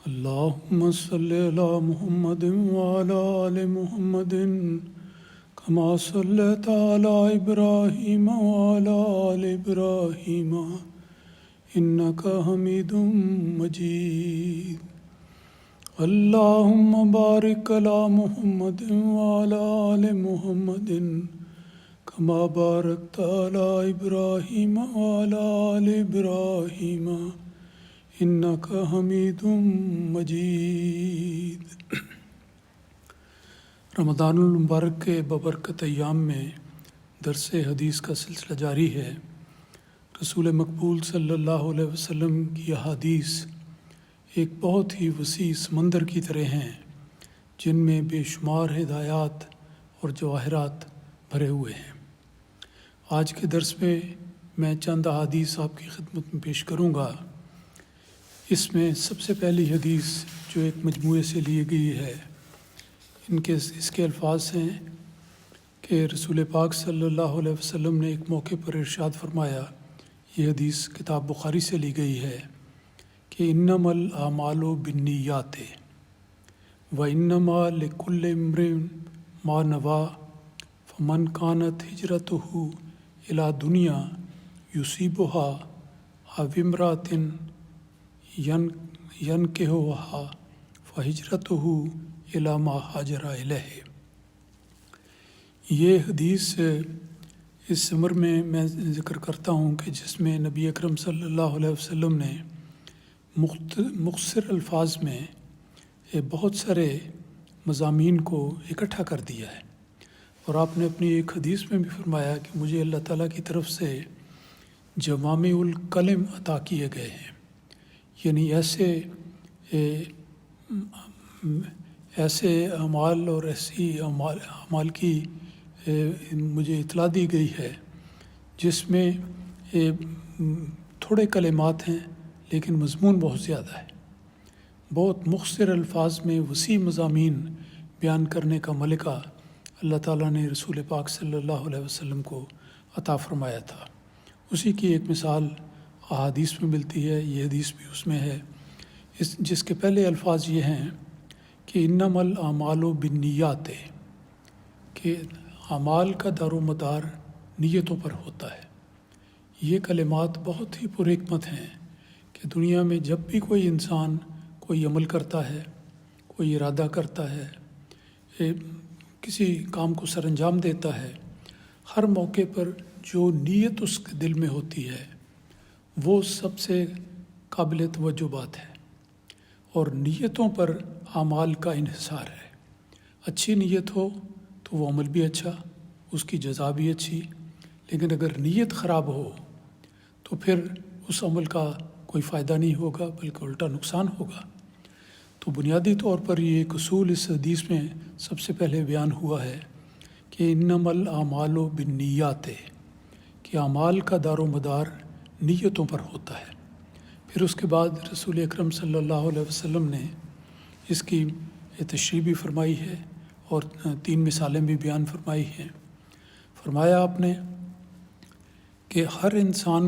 اللهم صل على محمد وعلى آل محمد كما صليت على إبراهيم وعلى آل إبراهيم إنك حميد مجيد. اللهم بارك على محمد وعلى آل محمد كما باركت على إبراهيم وعلى آل إبراهيم إنك حميد مجيد. رمضان المبارک کے ببرکت ایام میں درس حدیث کا سلسلہ جاری ہے. رسول مقبول صلی اللہ علیہ وسلم کی احادیث ایک بہت ہی وسیع سمندر کی طرح ہیں جن میں بے شمار ہدایات اور جواہرات بھرے ہوئے ہیں. آج کے درس میں چند احادیث آپ کی خدمت میں پیش کروں گا. اس میں سب سے پہلی حدیث جو ایک مجموعے سے لی گئی ہے اس کے الفاظ ہیں کہ رسول پاک صلی اللہ علیہ وسلم نے ایک موقع پر ارشاد فرمایا. یہ حدیث کتاب بخاری سے لی گئی ہے کہ انما الاعمال بالنیات وانما لکل امرئ ما نوی فمن كانت ہجرته الی دنیا یصیبها او امرأۃ ینکحها فہجرته الی ما ہاجر الیہ. یہ حدیث اس عمر میں ذکر کرتا ہوں کہ جس میں نبی اکرم صلی اللہ علیہ وسلم نے مختصر الفاظ میں بہت سارے مضامین کو اکٹھا کر دیا ہے. اور آپ نے اپنی ایک حدیث میں بھی فرمایا کہ مجھے اللہ تعالیٰ کی طرف سے جوامع الکلم عطا کیے گئے ہیں، یعنی ایسے اعمال اور ایسی اعمال کی مجھے اطلاع دی گئی ہے جس میں تھوڑے کلمات ہیں لیکن مضمون بہت زیادہ ہے. بہت مختصر الفاظ میں وسیع مضامین بیان کرنے کا ملکہ اللہ تعالیٰ نے رسول پاک صلی اللہ علیہ وسلم کو عطا فرمایا تھا. اسی کی ایک مثال احادیث میں ملتی ہے. یہ حدیث بھی اس میں ہے جس کے پہلے الفاظ یہ ہیں کہ انما الاعمال بالنیات، کہ اعمال کا دار و مدار نیتوں پر ہوتا ہے. یہ کلمات بہت ہی پر حکمت ہیں کہ دنیا میں جب بھی کوئی انسان کوئی عمل کرتا ہے، کوئی ارادہ کرتا ہے، کسی کام کو سر انجام دیتا ہے، ہر موقع پر جو نیت اس کے دل میں ہوتی ہے وہ سب سے قابل توجہ بات ہے. اور نیتوں پر اعمال کا انحصار ہے. اچھی نیت ہو تو وہ عمل بھی اچھا، اس کی جزا بھی اچھی، لیکن اگر نیت خراب ہو تو پھر اس عمل کا کوئی فائدہ نہیں ہوگا بلکہ الٹا نقصان ہوگا. تو بنیادی طور پر یہ ایک اصول اس حدیث میں سب سے پہلے بیان ہوا ہے کہ انما الاعمال بالنیات، کہ اعمال کا دار و مدار نیتوں پر ہوتا ہے. پھر اس کے بعد رسول اکرم صلی اللہ علیہ وسلم نے اس کی تشریح بھی فرمائی ہے اور 3 مثالیں بھی بیان فرمائی ہیں. فرمایا آپ نے کہ ہر انسان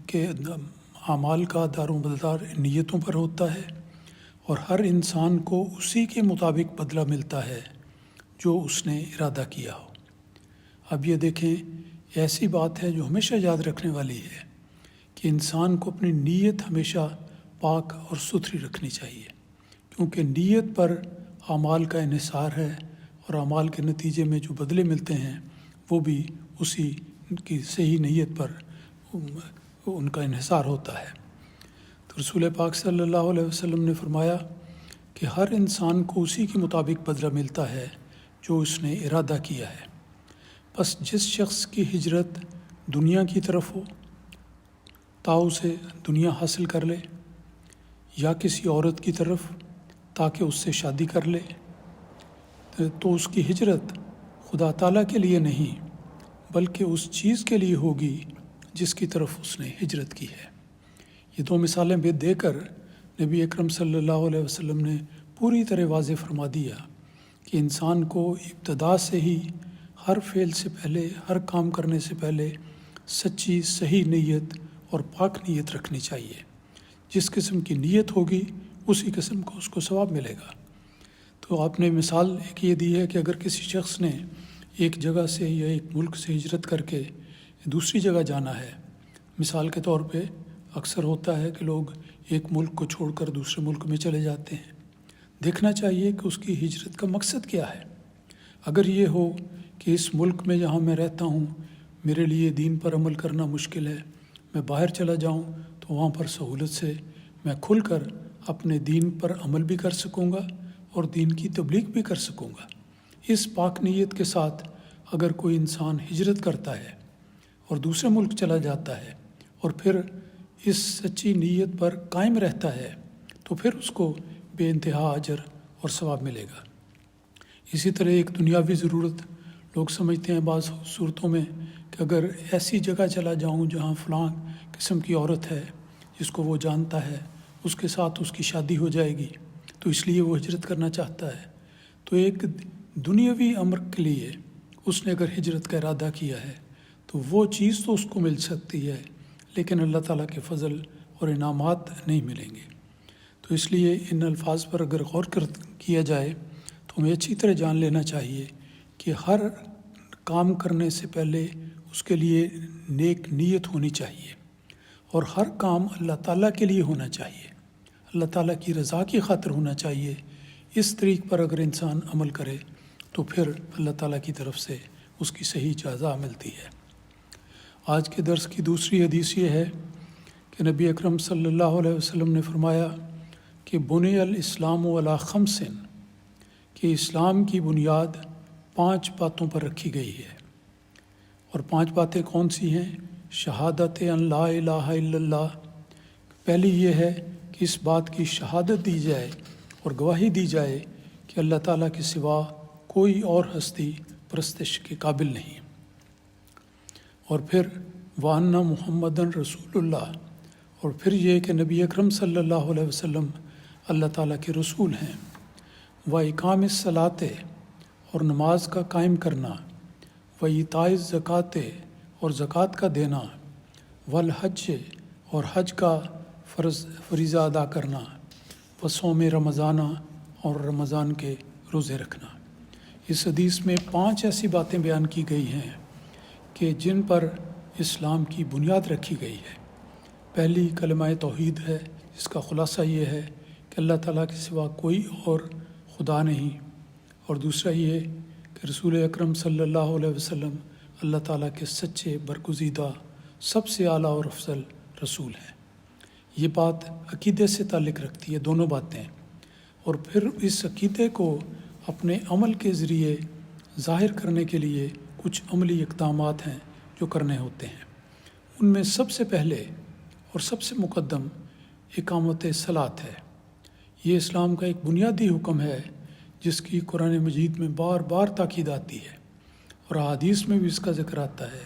کے اعمال کا دار و مدار نیتوں پر ہوتا ہے اور ہر انسان کو اسی کے مطابق بدلہ ملتا ہے جو اس نے ارادہ کیا ہو. اب یہ دیکھیں، ایسی بات ہے جو ہمیشہ یاد رکھنے والی ہے کہ انسان کو اپنی نیت ہمیشہ پاک اور ستھری رکھنی چاہیے، کیونکہ نیت پر اعمال کا انحصار ہے اور اعمال کے نتیجے میں جو بدلے ملتے ہیں وہ بھی اسی کی صحیح نیت پر ان کا انحصار ہوتا ہے. تو رسول پاک صلی اللہ علیہ وسلم نے فرمایا کہ ہر انسان کو اسی کے مطابق بدلہ ملتا ہے جو اس نے ارادہ کیا ہے. بس جس شخص کی ہجرت دنیا کی طرف ہو تا اسے دنیا حاصل کر لے، یا کسی عورت کی طرف تاکہ اس سے شادی کر لے، تو اس کی ہجرت خدا تعالیٰ کے لیے نہیں بلکہ اس چیز کے لیے ہوگی جس کی طرف اس نے ہجرت کی ہے. یہ 2 مثالیں بھی دے کر نبی اکرم صلی اللہ علیہ وسلم نے پوری طرح واضح فرما دیا کہ انسان کو ابتدا سے ہی ہر فعل سے پہلے، ہر کام کرنے سے پہلے سچی صحیح نیت اور پاک نیت رکھنی چاہیے. جس قسم کی نیت ہوگی اسی قسم کا اس کو ثواب ملے گا۔ تو آپ نے مثال ایک یہ دی ہے کہ اگر کسی شخص نے ایک جگہ سے یا ایک ملک سے ہجرت کر کے دوسری جگہ جانا ہے، مثال کے طور پہ اکثر ہوتا ہے کہ لوگ ایک ملک کو چھوڑ کر دوسرے ملک میں چلے جاتے ہیں، دیکھنا چاہیے کہ اس کی ہجرت کا مقصد کیا ہے۔ اگر یہ ہو کہ اس ملک میں جہاں میں رہتا ہوں میرے لیے دین پر عمل کرنا مشکل ہے، میں باہر چلا جاؤں تو وہاں پر سہولت سے میں کھل کر اپنے دین پر عمل بھی کر سکوں گا اور دین کی تبلیغ بھی کر سکوں گا، اس پاک نیت کے ساتھ اگر کوئی انسان ہجرت کرتا ہے اور دوسرے ملک چلا جاتا ہے اور پھر اس سچی نیت پر قائم رہتا ہے تو پھر اس کو بے انتہا اجر اور ثواب ملے گا۔ اسی طرح ایک دنیاوی ضرورت، لوگ سمجھتے ہیں بعض صورتوں میں کہ اگر ایسی جگہ چلا جاؤں جہاں فلاں قسم کی عورت ہے جس کو وہ جانتا ہے، اس کے ساتھ اس کی شادی ہو جائے گی، تو اس لیے وہ ہجرت کرنا چاہتا ہے۔ تو ایک دنیاوی امر کے لیے اس نے اگر ہجرت کا ارادہ کیا ہے تو وہ چیز تو اس کو مل سکتی ہے، لیکن اللہ تعالیٰ کے فضل اور انعامات نہیں ملیں گے۔ تو اس لیے ان الفاظ پر اگر غور کیا جائے تو ہمیں اچھی طرح جان لینا چاہیے کہ ہر کام کرنے سے پہلے اس کے لیے نیک نیت ہونی چاہیے، اور ہر کام اللہ تعالیٰ کے لیے ہونا چاہیے، اللہ تعالیٰ کی رضا کی خاطر ہونا چاہیے۔ اس طریق پر اگر انسان عمل کرے تو پھر اللہ تعالیٰ کی طرف سے اس کی صحیح جزا ملتی ہے۔ آج کے درس کی دوسری حدیث یہ ہے کہ نبی اکرم صلی اللہ علیہ وسلم نے فرمایا کہ بنی الاسلام علی خمس، کہ اسلام کی بنیاد 5 باتوں پر رکھی گئی ہے۔ اور 5 باتیں کون سی ہیں؟ شہادت ان لا الہ الا اللہ، پہلی یہ ہے کہ اس بات کی شہادت دی جائے اور گواہی دی جائے کہ اللہ تعالیٰ کے سوا کوئی اور ہستی پرستش کے قابل نہیں، اور پھر وَأَنَّ مُحَمَّدًا رسول اللہ، اور پھر یہ کہ نبی اکرم صلی اللہ علیہ وسلم اللہ تعالیٰ کے رسول ہیں۔ وَإِقَامِ الصَّلَاةِ، اور نماز کا قائم کرنا، وَإِيتَاءِ الزَّكَاةِ، اور زکوٰۃ کا دینا، وَالْحَجِّ، اور حج کا فریضہ ادا کرنا، وَصَوْمِ رمضان، اور رمضان کے روزے رکھنا۔ اس حدیث میں 5 ایسی باتیں بیان کی گئی ہیں کہ جن پر اسلام کی بنیاد رکھی گئی ہے۔ پہلی کلمہ توحید ہے، جس کا خلاصہ یہ ہے کہ اللہ تعالیٰ کے سوا کوئی اور خدا نہیں، اور دوسرا یہ کہ رسول اکرم صلی اللہ علیہ وسلم اللہ تعالیٰ کے سچے برگزیدہ سب سے اعلیٰ اور افضل رسول ہیں۔ یہ بات عقیدے سے تعلق رکھتی ہے، دونوں باتیں، اور پھر اس عقیدے کو اپنے عمل کے ذریعے ظاہر کرنے کے لیے کچھ عملی اقدامات ہیں جو کرنے ہوتے ہیں۔ ان میں سب سے پہلے اور سب سے مقدم اقامت صلاۃ ہے۔ یہ اسلام کا ایک بنیادی حکم ہے جس کی قرآن مجید میں بار بار تاکید آتی ہے، اور احادیث میں بھی اس کا ذکر آتا ہے۔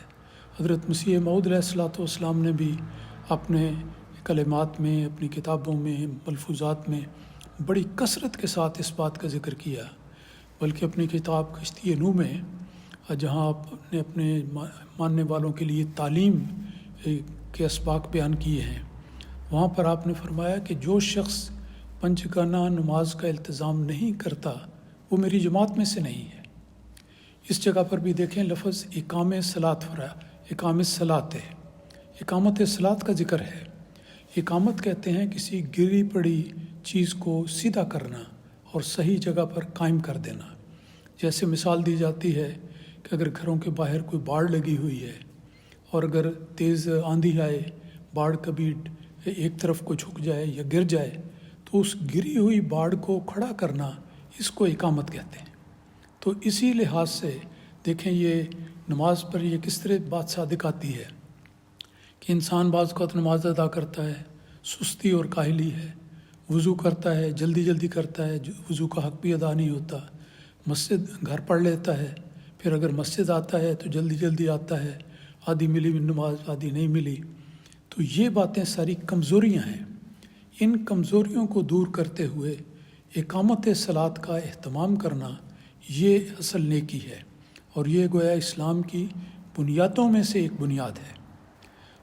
حضرت مسیح موعود علیہ الصلوۃ والسلام نے بھی اپنے کلمات میں، اپنی کتابوں میں، ملفوظات میں بڑی کثرت کے ساتھ اس بات کا ذکر کیا، بلکہ اپنی کتاب کشتی نوح میں، جہاں آپ نے اپنے ماننے والوں کے لیے تعلیم کے اسباق بیان کیے ہیں، وہاں پر آپ نے فرمایا کہ جو شخص 5 گانا نماز کا التزام نہیں کرتا وہ میری جماعت میں سے نہیں ہے۔ اس جگہ پر بھی دیکھیں لفظ اقام صلاۃ اقام الصلاۃ ہے، اقامت صلاۃ کا ذکر ہے۔ اقامت کہتے ہیں کسی گری پڑی چیز کو سیدھا کرنا اور صحیح جگہ پر قائم کر دینا۔ جیسے مثال دی جاتی ہے کہ اگر گھروں کے باہر کوئی باڑ لگی ہوئی ہے اور اگر تیز آندھی آئے، باڑ کبھی ایک طرف کو جھک جائے یا گر جائے تو اس گری ہوئی باڑ کو کھڑا کرنا، اس کو اقامت کہتے ہیں۔ تو اسی لحاظ سے دیکھیں یہ نماز پر یہ کس طرح بات صادق آتی ہے کہ انسان بعض اوقات نماز ادا کرتا ہے، سستی اور کاہلی ہے، وضو کرتا ہے، جلدی جلدی کرتا ہے، وضو کا حق بھی ادا نہیں ہوتا، مسجد گھر پڑھ لیتا ہے، پھر اگر مسجد آتا ہے تو جلدی جلدی آتا ہے، آدھی ملی نماز آدھی نہیں ملی۔ تو یہ باتیں ساری کمزوریاں ہیں۔ ان کمزوریوں کو دور کرتے ہوئے اقامت صلاۃ کا اہتمام کرنا یہ اصل نیکی ہے، اور یہ گویا اسلام کی بنیادوں میں سے ایک بنیاد ہے۔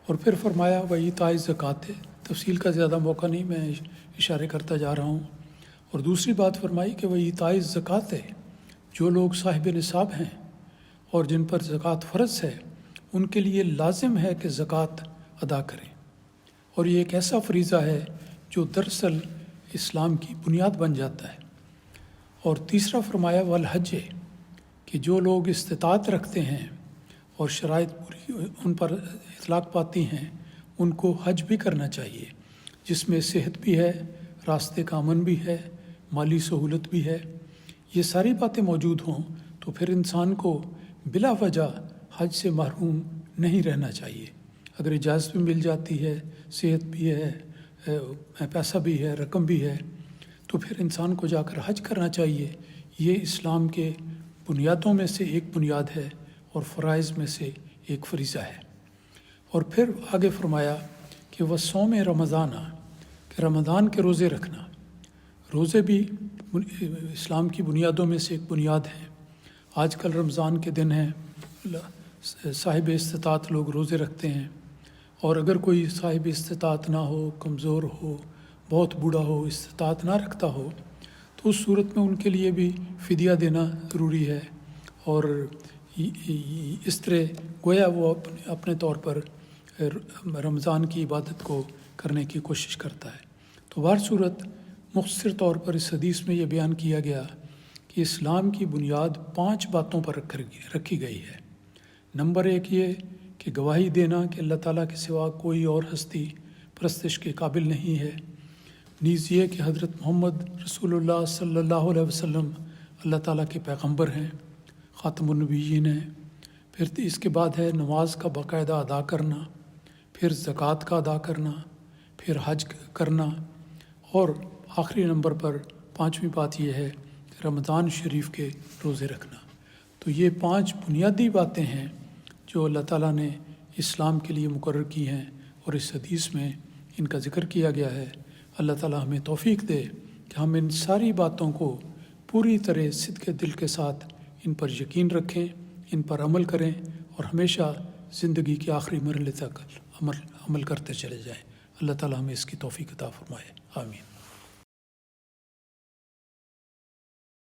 اور پھر فرمایا وَإِيتَاءِ الزَّكَاةِ، تفصیل کا زیادہ موقع نہیں، میں اشارے کرتا جا رہا ہوں۔ اور دوسری بات فرمائی کہ وہ ایتاء زکوٰۃ ہے، جو لوگ صاحب نصاب ہیں اور جن پر زکوٰۃ فرض ہے ان کے لیے لازم ہے کہ زکوٰۃ ادا کریں، اور یہ ایک ایسا فریضہ ہے جو دراصل اسلام کی بنیاد بن جاتا ہے۔ اور تیسرا فرمایا والحج، کہ جو لوگ استطاعت رکھتے ہیں اور شرائط پوری ان پر اطلاق پاتی ہیں ان کو حج بھی کرنا چاہیے، جس میں صحت بھی ہے، راستے کا امن بھی ہے، مالی سہولت بھی ہے۔ یہ ساری باتیں موجود ہوں تو پھر انسان کو بلا وجہ حج سے محروم نہیں رہنا چاہیے۔ اگر اجازت بھی مل جاتی ہے، صحت بھی ہے، پیسہ بھی ہے، رقم بھی ہے، تو پھر انسان کو جا کر حج کرنا چاہیے۔ یہ اسلام کے بنیادوں میں سے ایک بنیاد ہے اور فرائض میں سے ایک فریضہ ہے۔ اور پھر آگے فرمایا کہ وہ صوم رمضان، کہ رمضان کے روزے رکھنا۔ روزے بھی اسلام کی بنیادوں میں سے ایک بنیاد ہیں۔ آج کل رمضان کے دن ہیں، صاحب استطاعت لوگ روزے رکھتے ہیں، اور اگر کوئی صاحب استطاعت نہ ہو، کمزور ہو، بہت بوڑھا ہو، استطاعت نہ رکھتا ہو، تو اس صورت میں ان کے لیے بھی فدیہ دینا ضروری ہے، اور اس طرح گویا وہ اپنے طور پر رمضان کی عبادت کو کرنے کی کوشش کرتا ہے۔ تو بہر صورت مختصر طور پر اس حدیث میں یہ بیان کیا گیا کہ اسلام کی بنیاد 5 باتوں پر رکھی گئی ہے۔ نمبر 1 یہ کہ گواہی دینا کہ اللہ تعالیٰ کے سوا کوئی اور ہستی پرستش کے قابل نہیں ہے، نیز یہ کہ حضرت محمد رسول اللہ صلی اللہ علیہ وسلم اللہ تعالیٰ کے پیغمبر ہیں، خاتم النبیین ہیں۔ پھر اس کے بعد ہے نماز کا باقاعدہ ادا کرنا، پھر زکوٰۃ کا ادا کرنا، پھر حج کرنا، اور آخری نمبر پر 5ویں بات یہ ہے کہ رمضان شریف کے روزے رکھنا۔ تو یہ 5 بنیادی باتیں ہیں جو اللہ تعالیٰ نے اسلام کے لیے مقرر کی ہیں، اور اس حدیث میں ان کا ذکر کیا گیا ہے۔ اللہ تعالیٰ ہمیں توفیق دے کہ ہم ان ساری باتوں کو پوری طرح صدق دل کے ساتھ ان پر یقین رکھیں، ان پر عمل کریں، اور ہمیشہ زندگی کے آخری مرحلے تک عمل کرتے چلے جائیں۔ اللہ تعالیٰ ہمیں اس کی توفیق عطا فرمائے، آمین۔